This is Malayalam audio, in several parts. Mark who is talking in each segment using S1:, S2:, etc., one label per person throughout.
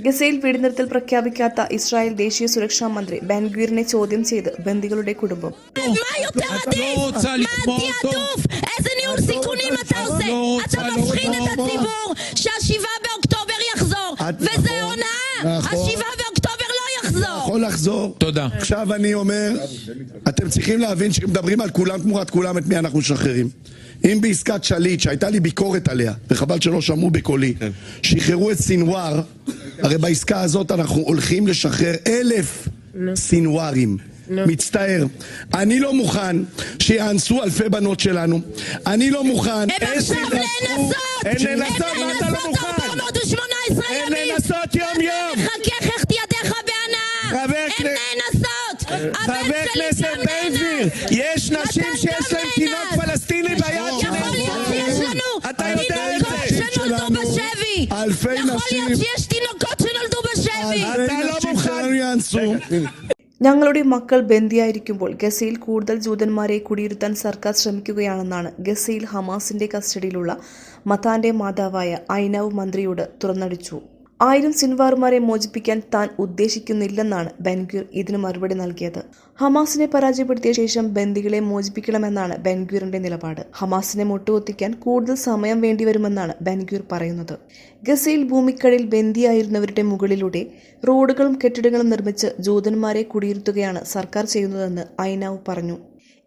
S1: ഗസയിൽ വെടിനിർത്തൽ പ്രഖ്യാപിക്കാത്ത ഇസ്രായേൽ ദേശീയ സുരക്ഷാ മന്ത്രി ബെൻഗ്വിറിനെ ചോദ്യം ചെയ്ത് ബന്ദികളുടെ കുടുംബം.
S2: יכול לחזור. תודה. עכשיו אני אומר, אתם צריכים להבין שמדברים על כולם תמורת כולם, את מי אנחנו משחררים. אם בעסקת שליט, שהייתה לי ביקורת עליה, וחבל שלא שמעו בקולי, שחררו את סינואר, הרי בעסקה הזאת אנחנו הולכים לשחרר 1,000 סינוארים. מצטער. אני לא מוכן שיאנסו אלפי בנות שלנו. אני לא מוכן.
S3: הם עכשיו לנסות!
S2: הם לנסות, מה אתה לא מוכן?
S3: 418 ימים!
S2: הם לנסות יום יום!
S3: חכך את ידיך בענק! הם ננסות!
S2: חבר כנסת בן גביר, יש נשים שיש להם תינוק פלסטיני ביד שלהם.
S3: יכול להיות שיש לנו תינוקות שנולדו בשבי!
S2: אלפי
S3: יכול
S2: נשים.
S3: להיות שיש תינוקות שנולדו בשבי!
S2: אתה לא מוכן יאנסו.
S1: ഞങ്ങളുടെ മക്കൾ ബന്ദിയായിരിക്കുമ്പോൾ ഗസയിൽ കൂടുതൽ ജൂതന്മാരെ കുടിയിരുത്താൻ സർക്കാർ ശ്രമിക്കുകയാണെന്നാണ് ഗസയിൽ ഹമാസിന്റെ കസ്റ്റഡിയിലുള്ള മതാന്റെ മാതാവായ ഐനാവ് മന്ത്രിയോട് തുറന്നടിച്ചു. 1000 സിൻവാറുമാരെ മോചിപ്പിക്കാൻ താൻ ഉദ്ദേശിക്കുന്നില്ലെന്നാണ് ബെൻഗ്വിർ ഇതിന് മറുപടി നൽകിയത്. ഹമാസിനെ പരാജയപ്പെടുത്തിയ ശേഷം ബന്ദികളെ മോചിപ്പിക്കണമെന്നാണ് ബെൻഗ്വിറിന്റെ നിലപാട്. ഹമാസിനെ മുട്ടുകുത്തിക്കാൻ കൂടുതൽ സമയം വേണ്ടിവരുമെന്നാണ് ബെൻഗ്വിർ പറയുന്നത്. ഗസയിൽ ഭൂമിക്കടിയിൽ ബന്ദിയായിരുന്നവരുടെ മുകളിലൂടെ റോഡുകളും കെട്ടിടങ്ങളും നിർമ്മിച്ച് ജൂതന്മാരെ കുടിയിരുത്തുകയാണ് സർക്കാർ ചെയ്യുന്നതെന്ന് ഐനാവ് പറഞ്ഞു.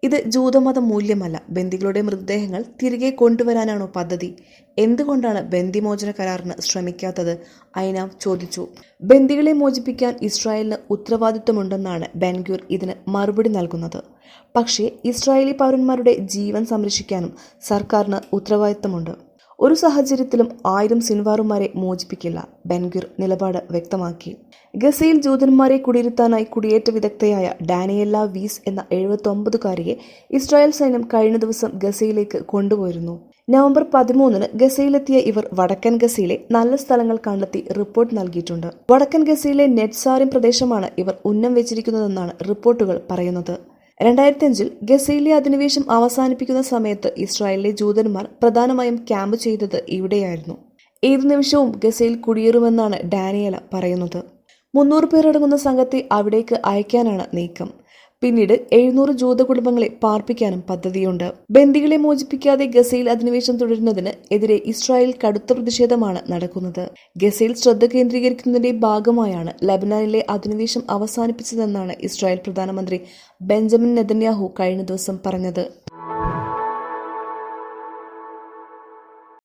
S1: ഇത് ജൂതമത മൂല്യമല്ല. ബന്ദികളുടെ മൃതദേഹങ്ങൾ തിരികെ കൊണ്ടുവരാനാണോ പദ്ധതി? എന്തുകൊണ്ടാണ് ബന്ദിമോചന കരാറിന് ശ്രമിക്കാത്തത്? ഐനാവ് ചോദിച്ചു. ബന്ദികളെ മോചിപ്പിക്കാൻ ഇസ്രായേലിന് ഉത്തരവാദിത്വമുണ്ടെന്നാണ് ബെൻഗ്വിർ ഇതിന് മറുപടി നൽകുന്നത്. പക്ഷേ ഇസ്രായേലി പൗരന്മാരുടെ ജീവൻ സംരക്ഷിക്കാനും സർക്കാരിന് ഉത്തരവാദിത്തമുണ്ട്. ഒരു സാഹചര്യത്തിലും 1000 സിൻവാറുമാരെ മോചിപ്പിക്കില്ല. ബെൻഗ്വിർ നിലപാട് വ്യക്തമാക്കി. ഗസയിൽ ജൂതന്മാരെ കുടിയിരുത്താനായി കുടിയേറ്റ വിദഗ്ധയായ ഡാനിയല്ല വീസ് എന്ന 79കാരിയെ ഇസ്രായേൽ സൈന്യം കഴിഞ്ഞ ദിവസം ഗസയിലേക്ക് കൊണ്ടുപോയിരുന്നു. നവംബർ 13-ന് ഗസയിലെത്തിയ ഇവർ വടക്കൻ ഗസയിലെ നല്ല സ്ഥലങ്ങൾ കണ്ടെത്തി റിപ്പോർട്ട് നൽകിയിട്ടുണ്ട്. വടക്കൻ ഗസയിലെ നെറ്റ്സാറിം പ്രദേശമാണ് ഇവർ ഉന്നം വെച്ചിരിക്കുന്നതെന്നാണ് റിപ്പോർട്ടുകൾ പറയുന്നത്. 2005-ൽ ഗസയിലെ അധിനിവേശം അവസാനിപ്പിക്കുന്ന സമയത്ത് ഇസ്രായേലിലെ ജൂതന്മാർ പ്രധാനമായും ക്യാമ്പ് ചെയ്തത് ഇവിടെയായിരുന്നു. ഏതു നിമിഷവും ഗസയിൽ കുടിയേറുമെന്നാണ് ഡാനിയല പറയുന്നത്. 300 പേരടങ്ങുന്ന സംഘത്തെ അവിടേക്ക് അയക്കാനാണ് നീക്കം. പിന്നീട് 700 ജൂത കുടുംബങ്ങളെ പാർപ്പിക്കാനും പദ്ധതിയുണ്ട്. ബന്ദികളെ മോചിപ്പിക്കാതെ ഗസയിൽ അധിനിവേശം തുടരുന്നതിന് എതിരെ ഇസ്രായേൽ കടുത്ത പ്രതിഷേധമാണ് നടക്കുന്നത്. ഗസയിൽ ശ്രദ്ധ കേന്ദ്രീകരിക്കുന്നതിന്റെ ഭാഗമായാണ് ലബനാനിലെ അധിനിവേശം അവസാനിപ്പിച്ചതെന്നാണ് ഇസ്രായേൽ പ്രധാനമന്ത്രി ബെഞ്ചമിൻ നെതന്യാഹു കഴിഞ്ഞ ദിവസം പറഞ്ഞത്.